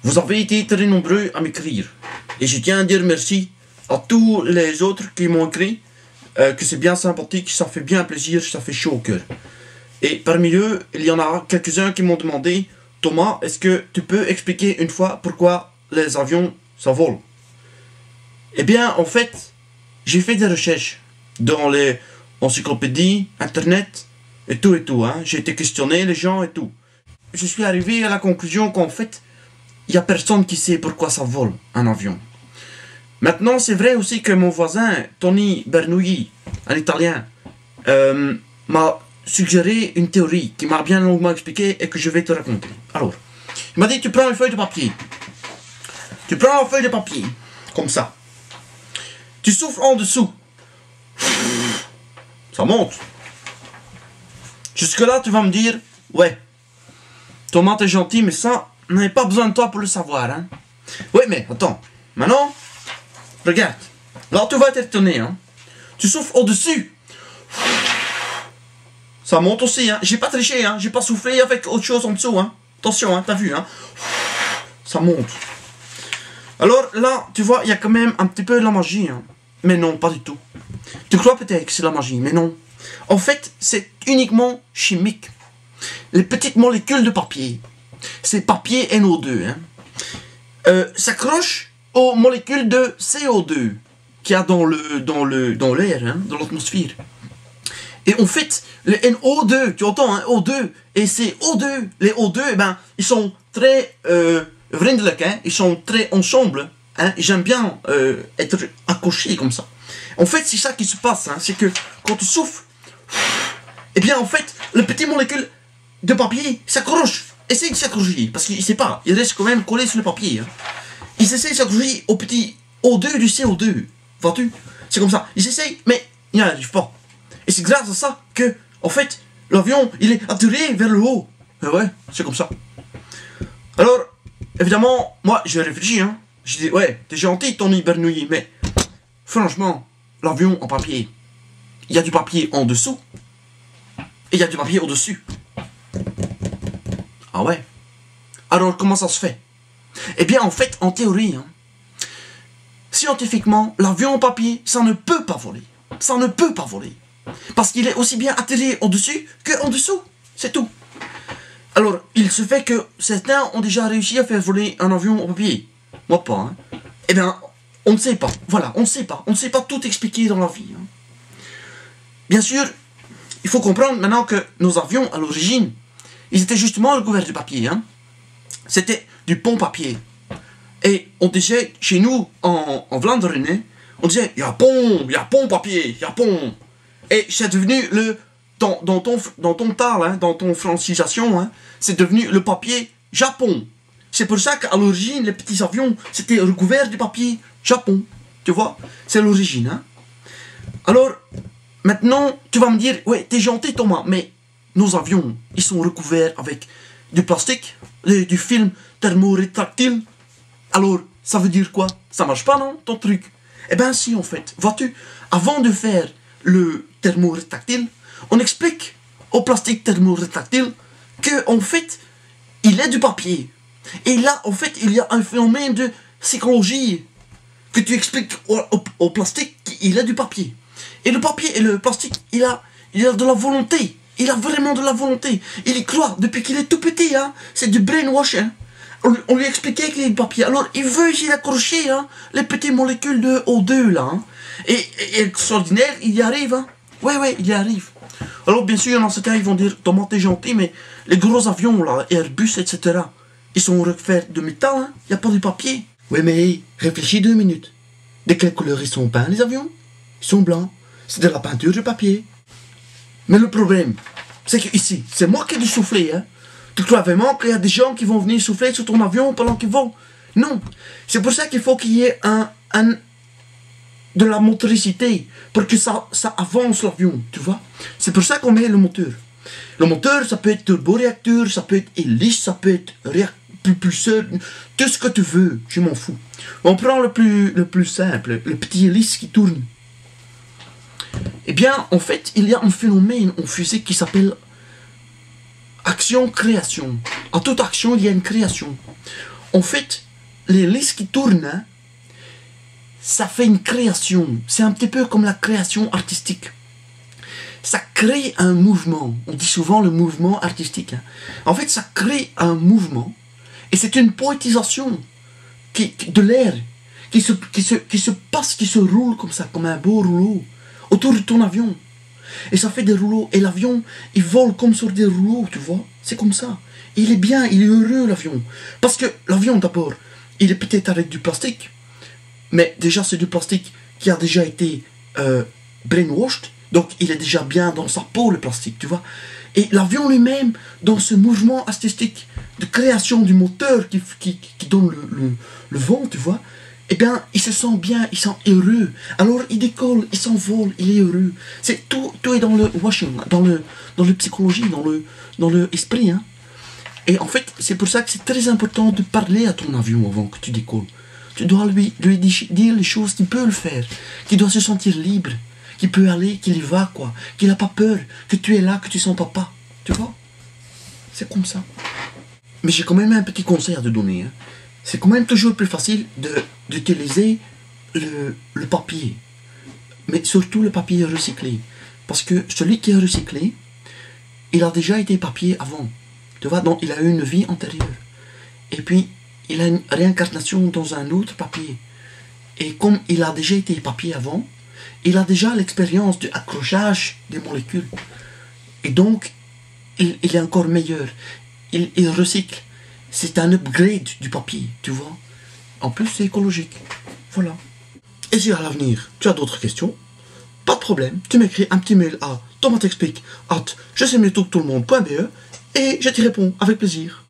Vous avez été très nombreux à m'écrire. Et je tiens à dire merci à tous les autres qui m'ont écrit. Que c'est bien sympathique, ça fait bien plaisir, ça fait chaud au cœur. Et parmi eux, il y en a quelques-uns qui m'ont demandé: Thomas, est-ce que tu peux expliquer une fois pourquoi les avions s'envolent? Eh bien, en fait, j'ai fait des recherches dans les encyclopédies, internet, et tout, hein. J'ai été questionner les gens et tout. Je suis arrivé à la conclusion qu'en fait, il n'y a personne qui sait pourquoi ça vole, un avion. Maintenant, c'est vrai aussi que mon voisin, Tony Bernoulli, un Italien, m'a suggéré une théorie qui m'a bien longuement expliqué et que je vais te raconter. Alors, il m'a dit: tu prends une feuille de papier. Tu prends une feuille de papier, comme ça. Tu souffles en dessous. Ça monte. Jusque-là, tu vas me dire: ouais, Thomas, t'es gentil, mais ça, on n'avait pas besoin de toi pour le savoir, hein. Oui, mais attends, maintenant, regarde. Là, tu vas être étonné, hein. Tu souffles au-dessus. Ça monte aussi, hein. J'ai pas triché, hein. J'ai pas soufflé avec autre chose en dessous, hein. Attention, hein, t'as vu, hein. Ça monte. Alors là, tu vois, il y a quand même un petit peu de la magie, hein. Mais non, pas du tout. Tu crois peut-être que c'est la magie, mais non. En fait, c'est uniquement chimique. Les petites molécules de papier, c'est papier NO2, hein, s'accrochent aux molécules de CO2 qu'il y a dans l'air, hein, dans l'atmosphère. Et en fait, les NO2, tu entends, hein, O2, et ces O2, les O2, eh ben, ils sont très vriendelijk, hein, ils sont très ensemble, hein, j'aime bien être accroché comme ça. En fait, c'est ça qui se passe, hein, c'est que quand tu souffles, eh bien, en fait, les petites molécules de papier s'accrochent, essayent de s'accrocher, parce qu'ils ne savent pas, ils restent quand même collés sur le papier, hein. Ils essayent de s'accrocher au petit O2 du CO2, vois-tu? C'est comme ça, ils essayent, mais ils n'y arrivent pas. Et c'est grâce à ça que, en fait, l'avion, il est attiré vers le haut. Et ouais, c'est comme ça. Alors, évidemment, moi, j'ai réfléchi, hein. J'ai dit: ouais, t'es gentil, Tony Bernoulli, mais franchement, l'avion en papier, il y a du papier en dessous, et il y a du papier au-dessus. Ah ouais? Alors, comment ça se fait? Eh bien, en fait, en théorie, hein, scientifiquement, l'avion en papier, ça ne peut pas voler. Ça ne peut pas voler. Parce qu'il est aussi bien atterri au-dessus qu'en dessous. C'est tout. Alors, il se fait que certains ont déjà réussi à faire voler un avion en papier. Moi pas, hein. Eh bien, on ne sait pas. Voilà, on ne sait pas. On ne sait pas tout expliquer dans la vie, hein. Bien sûr, il faut comprendre maintenant que nos avions, à l'origine, ils étaient justement recouverts de papier, hein. C'était du bon papier. Et on disait, chez nous, en Vlaanderen, on disait: il y a bon papier, il y a bon. Et c'est devenu dans ton tal, hein, dans ton francisation, hein, c'est devenu le papier Japon. C'est pour ça qu'à l'origine, les petits avions, c'était recouvert de papier Japon. Tu vois? C'est l'origine, hein. Alors, maintenant, tu vas me dire: ouais, t'es gentil, Thomas, mais nos avions, ils sont recouverts avec du plastique, du film thermorétractile. Alors, ça veut dire quoi? Ça marche pas, non, ton truc? Eh ben si, en fait. Vois-tu, avant de faire le thermorétractile, on explique au plastique thermorétractile que, en fait, il est du papier. Et là, en fait, il y a un phénomène de psychologie que tu expliques au plastique qu'il est du papier. Et le papier et le plastique, il a de la volonté. Il a vraiment de la volonté. Il y croit depuis qu'il est tout petit, hein. C'est du brainwash, hein. On lui expliquait qu'il est du papier. Alors, il veut essayer d'accrocher, hein, les petites molécules de O2, là, hein. Et extraordinaire, il y arrive, hein. Ouais, il y arrive. Alors, bien sûr, dans ce cas, ils vont dire: Thomas, t'es gentil, mais les gros avions, là, Airbus, etc., ils sont recouverts de métal, hein. Il n'y a pas de papier. Ouais, mais réfléchis 2 minutes. De quelle couleur ils sont peints, les avions? Ils sont blancs. C'est de la peinture de papier. Mais le problème, c'est que ici, c'est moi qui ai dû souffler, hein. Tu crois vraiment qu'il y a des gens qui vont venir souffler sur ton avion pendant qu'ils vont? Non. C'est pour ça qu'il faut qu'il y ait de la motricité pour que ça avance l'avion, tu vois. C'est pour ça qu'on met le moteur. Le moteur, ça peut être turboréacteur, ça peut être hélice, ça peut être propulseur, tout ce que tu veux, je m'en fous. On prend le plus simple, le petit hélice qui tourne. Eh bien, en fait, il y a un phénomène en physique qui s'appelle action-création. En toute action, il y a une création. En fait, les listes qui tournent, hein, ça fait une création. C'est un petit peu comme la création artistique. Ça crée un mouvement. On dit souvent le mouvement artistique. Hein. En fait, ça crée un mouvement. Et c'est une poétisation de l'air qui se passe, qui se roule comme ça, comme un beau rouleau, autour de ton avion. Et ça fait des rouleaux. Et l'avion, il vole comme sur des rouleaux, tu vois. C'est comme ça. Et il est bien, il est heureux, l'avion. Parce que l'avion, d'abord, il est peut-être avec du plastique. Mais déjà, c'est du plastique qui a déjà été brainwashed. Donc, il est déjà bien dans sa peau, le plastique, tu vois. Et l'avion lui-même, dans ce mouvement artistique de création du moteur qui donne le vent, tu vois, eh bien, il se sent bien, il se sent heureux. Alors, il décolle, il s'envole, il est heureux. C'est tout est dans le washing, dans le psychologie, dans le esprit, hein. Et en fait, c'est pour ça que c'est très important de parler à ton avion avant que tu décolles. Tu dois lui dire les choses qu'il peut le faire, qu'il doit se sentir libre, qu'il peut aller, qu'il y va, quoi. Qu'il n'a pas peur, que tu es là, que tu sens papa. Tu vois? C'est comme ça. Mais j'ai quand même un petit conseil à te donner. Hein. C'est quand même toujours plus facile d'utiliser le papier. Mais surtout le papier recyclé. Parce que celui qui est recyclé, il a déjà été papier avant. Tu vois, donc il a eu une vie antérieure. Et puis, il a une réincarnation dans un autre papier. Et comme il a déjà été papier avant, il a déjà l'expérience du accrochage des molécules. Et donc, il est encore meilleur. Il recycle. C'est un upgrade du papier, tu vois. En plus, c'est écologique. Voilà. Et si à l'avenir, tu as d'autres questions, pas de problème. Tu m'écris un petit mail à thomasexplique@je sais mieux tout que tout le monde.be et je t'y réponds avec plaisir.